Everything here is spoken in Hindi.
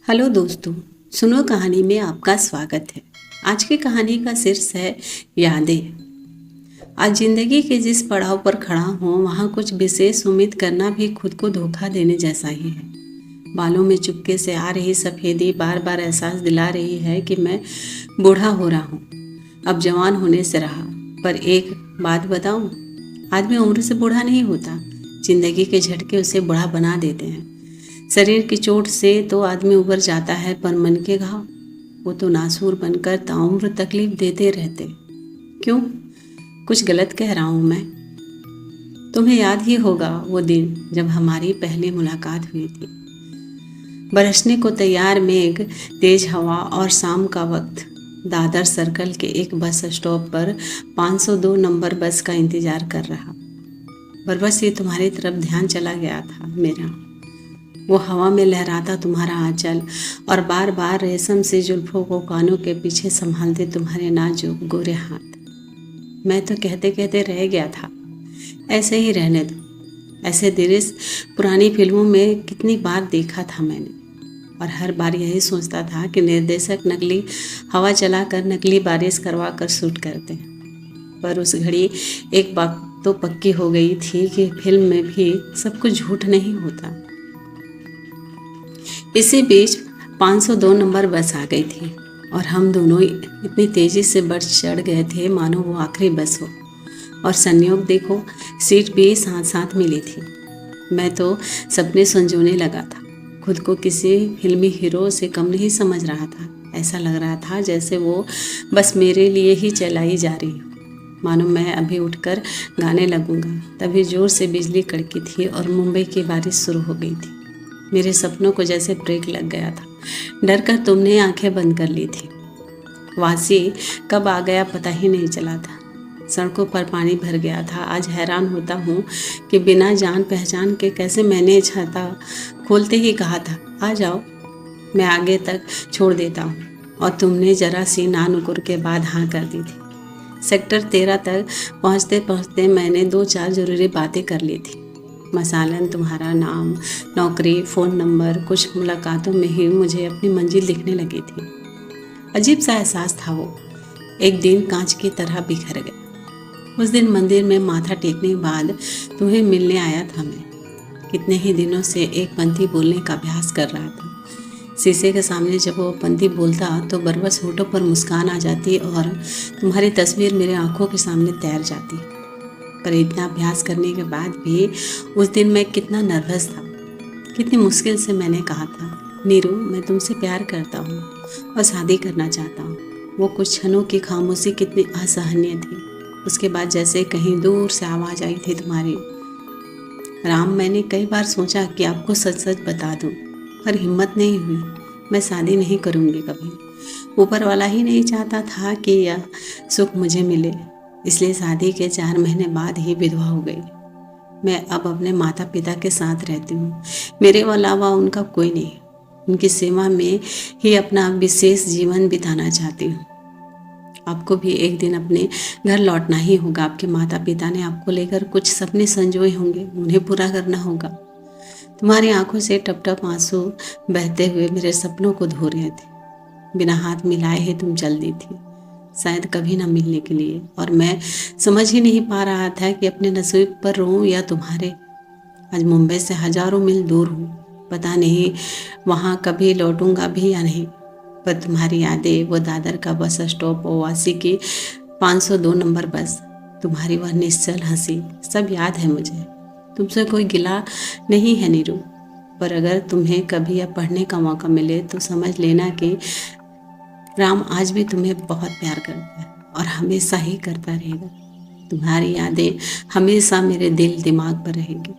हेलो दोस्तों, सुनो कहानी में आपका स्वागत है। आज की कहानी का शीर्ष है यादें। आज जिंदगी के जिस पड़ाव पर खड़ा हूँ वहाँ कुछ विशेष उम्मीद करना भी खुद को धोखा देने जैसा ही है। बालों में चुपके से आ रही सफ़ेदी बार बार एहसास दिला रही है कि मैं बूढ़ा हो रहा हूँ। अब जवान होने से रहा, पर एक बात बताऊँ, आदमी उम्र से बूढ़ा नहीं होता। जिंदगी के झटके उसे बूढ़ा बना देते हैं। शरीर की चोट से तो आदमी उबर जाता है, पर मन के घाव वो तो नासूर बनकर ताउम्र तकलीफ देते रहते। क्यों? कुछ गलत कह रहा हूँ मैं? तुम्हें याद ही होगा वो दिन जब हमारी पहली मुलाकात हुई थी। बरसने को तैयार मेघ, तेज हवा और शाम का वक्त। दादर सर्कल के एक बस स्टॉप पर 502 नंबर बस का इंतजार कर रहा। पर बस ये तुम्हारी तरफ ध्यान चला गया था मेरा। वो हवा में लहराता तुम्हारा आंचल और बार बार रेशम से जुल्फों को कानों के पीछे संभालते तुम्हारे नाजुक गोरे हाथ। मैं तो कहते कहते रह गया था, ऐसे ही रहने दो। ऐसे दृश्य पुरानी फिल्मों में कितनी बार देखा था मैंने, और हर बार यही सोचता था कि निर्देशक नकली हवा चलाकर नकली बारिश करवा कर शूट करते हैं। पर उस घड़ी एक बात तो पक्की हो गई थी कि फिल्म में भी सब कुछ झूठ नहीं होता। इसी बीच 502 नंबर बस आ गई थी और हम दोनों इतनी तेज़ी से बढ़ चढ़ गए थे मानो वो आखिरी बस हो। और संयोग देखो, सीट भी साथ साथ मिली थी। मैं तो सपने संजोने लगा था। खुद को किसी फिल्मी हीरो से कम नहीं समझ रहा था। ऐसा लग रहा था जैसे वो बस मेरे लिए ही चलाई जा रही हो। मानो मैं अभी उठकर गाने लगूंगा, तभी जोर से बिजली कड़की थी और मुंबई की बारिश शुरू हो गई थी। मेरे सपनों को जैसे ब्रेक लग गया था। डर कर तुमने आंखें बंद कर ली थी। वासी कब आ गया पता ही नहीं चला था। सड़कों पर पानी भर गया था। आज हैरान होता हूँ कि बिना जान पहचान के कैसे मैंने छाता खोलते ही कहा था, आ जाओ, मैं आगे तक छोड़ देता हूँ, और तुमने जरा सी ना नुकुर के बाद हाँ कर दी थी। सेक्टर 13 तक पहुँचते पहुँचते मैंने 2-4 ज़रूरी बातें कर ली थी। मसालन तुम्हारा नाम, नौकरी, फ़ोन नंबर, कुछ मुलाकातों में ही मुझे अपनी मंजिल दिखने लगी थी। अजीब सा एहसास था वो। एक दिन कांच की तरह बिखर गया। उस दिन मंदिर में माथा टेकने के बाद तुम्हें मिलने आया था मैं। कितने ही दिनों से एक पंक्ति बोलने का अभ्यास कर रहा था। शीशे के सामने जब वो पंक्ति बोलता तो बरबस होठों पर मुस्कान आ जाती और तुम्हारी तस्वीर मेरे आंखों के सामने तैर जाती। पर इतना अभ्यास करने के बाद भी उस दिन मैं कितना नर्वस था। कितनी मुश्किल से मैंने कहा था, नीरू, मैं तुमसे प्यार करता हूँ और शादी करना चाहता हूँ। वो कुछ क्षणों की खामोशी कितनी असहनीय थी। उसके बाद जैसे कहीं दूर से आवाज़ आई थी तुम्हारी, राम, मैंने कई बार सोचा कि आपको सच सच बता दूँ, पर हिम्मत नहीं हुई। मैं शादी नहीं करूँगी कभी। ऊपर वाला ही नहीं चाहता था कि यह सुख मुझे मिले, इसलिए शादी के 4 महीने बाद ही विधवा हो गई। मैं अब अपने माता पिता के साथ रहती हूँ। मेरे अलावा उनका कोई नहीं। उनकी सेवा में ही अपना विशेष जीवन बिताना चाहती हूँ। आपको भी एक दिन अपने घर लौटना ही होगा। आपके माता पिता ने आपको लेकर कुछ सपने संजोए होंगे, उन्हें पूरा करना होगा। तुम्हारी आंखों से टप टप आंसू बहते हुए मेरे सपनों को धो रहे थे। बिना हाथ मिलाए ही तुम चल दी थी, शायद कभी ना मिलने के लिए। और मैं समझ ही नहीं पा रहा था कि अपने नसीब पर रोऊं या तुम्हारे। आज मुंबई से हजारों मील दूर हूँ, पता नहीं वहाँ कभी लौटूंगा भी या नहीं। पर तुम्हारी यादें, वो दादर का बस स्टॉप, वो वासी की 502 नंबर बस, तुम्हारी वह निश्चल हंसी, सब याद है मुझे। तुमसे कोई गिला नहीं है नीरू, पर अगर तुम्हें कभी यह पढ़ने का मौका मिले तो समझ लेना कि राम आज भी तुम्हें बहुत प्यार करता है और हमेशा ही करता रहेगा। तुम्हारी यादें हमेशा मेरे दिल दिमाग पर रहेगी।